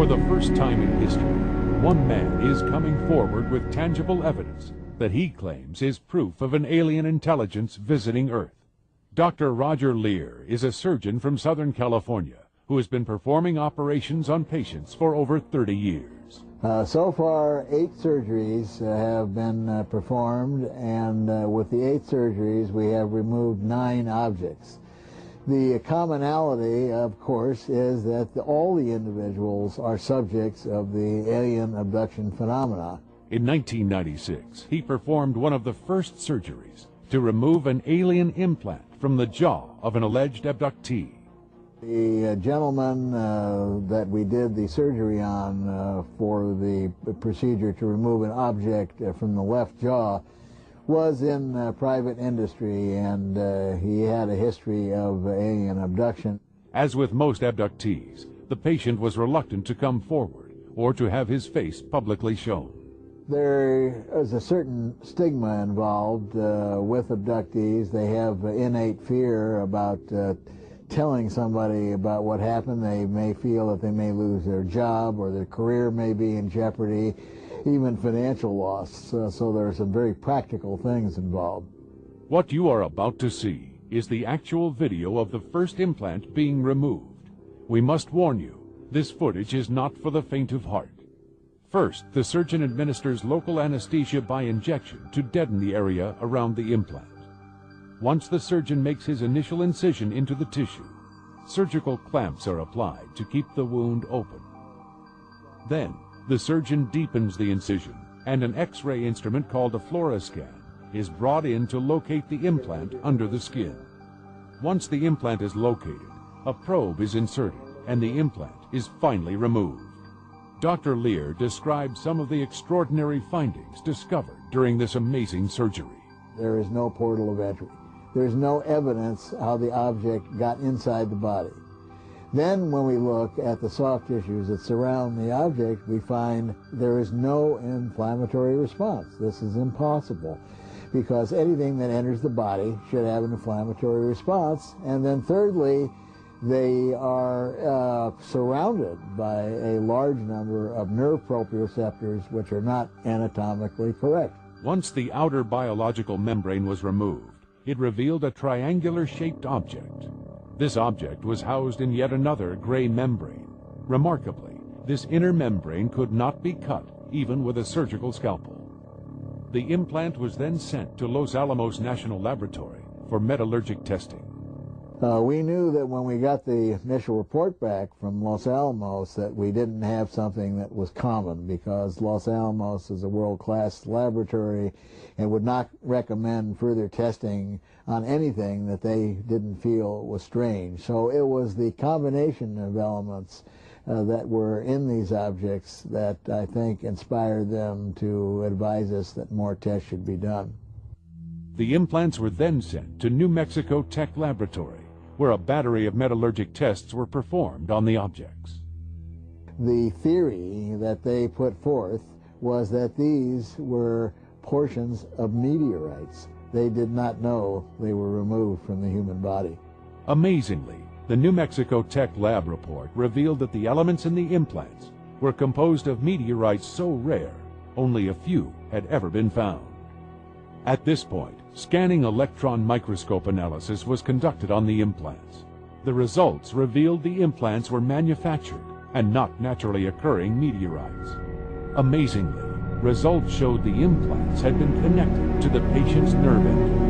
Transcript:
For the first time in history, one man is coming forward with tangible evidence that he claims is proof of an alien intelligence visiting Earth. Dr. Roger Leir is a surgeon from Southern California who has been performing operations on patients for over 30 years. So far, 8 surgeries have been performed, and with the 8 surgeries, we have removed 9 objects. The commonality, of course, is that all the individuals are subjects of the alien abduction phenomena. In 1996, he performed one of the first surgeries to remove an alien implant from the jaw of an alleged abductee. The gentleman that we did the surgery on for the procedure to remove an object from the left jaw was in private industry, and he had a history of alien abduction. As with most abductees, the patient was reluctant to come forward or to have his face publicly shown. There is a certain stigma involved with abductees. They have innate fear about telling somebody about what happened. They may feel that they may lose their job, or their career may be in jeopardy, even financial loss. So there are some very practical things involved. What you are about to see is the actual video of the first implant being removed. We must warn you, this footage is not for the faint of heart. First, the surgeon administers local anesthesia by injection to deaden the area around the implant. Once the surgeon makes his initial incision into the tissue, surgical clamps are applied to keep the wound open. Then, the surgeon deepens the incision, and an X-ray instrument called a fluoroscan is brought in to locate the implant under the skin. Once the implant is located, a probe is inserted, and the implant is finally removed. Dr. Leir describes some of the extraordinary findings discovered during this amazing surgery. There is no portal of entry. There's no evidence how the object got inside the body. Then when we look at the soft tissues that surround the object, we find there is no inflammatory response. This is impossible, because anything that enters the body should have an inflammatory response. And then thirdly, they are surrounded by a large number of nerve proprioceptors which are not anatomically correct. Once the outer biological membrane was removed, it revealed a triangular-shaped object. This object was housed in yet another gray membrane. Remarkably, this inner membrane could not be cut, even with a surgical scalpel. The implant was then sent to Los Alamos National Laboratory for metallurgic testing. We knew that when we got the initial report back from Los Alamos that we didn't have something that was common, because Los Alamos is a world-class laboratory and would not recommend further testing on anything that they didn't feel was strange. So it was the combination of elements that were in these objects that I think inspired them to advise us that more tests should be done. The implants were then sent to New Mexico Tech Laboratory, where a battery of metallurgic tests were performed on the objects. The theory that they put forth was that these were portions of meteorites. They did not know they were removed from the human body. Amazingly, the New Mexico Tech Lab report revealed that the elements in the implants were composed of meteorites so rare, only a few had ever been found. At this point, scanning electron microscope analysis was conducted on the implants. The results revealed the implants were manufactured and not naturally occurring meteorites. Amazingly, results showed the implants had been connected to the patient's nerve endings.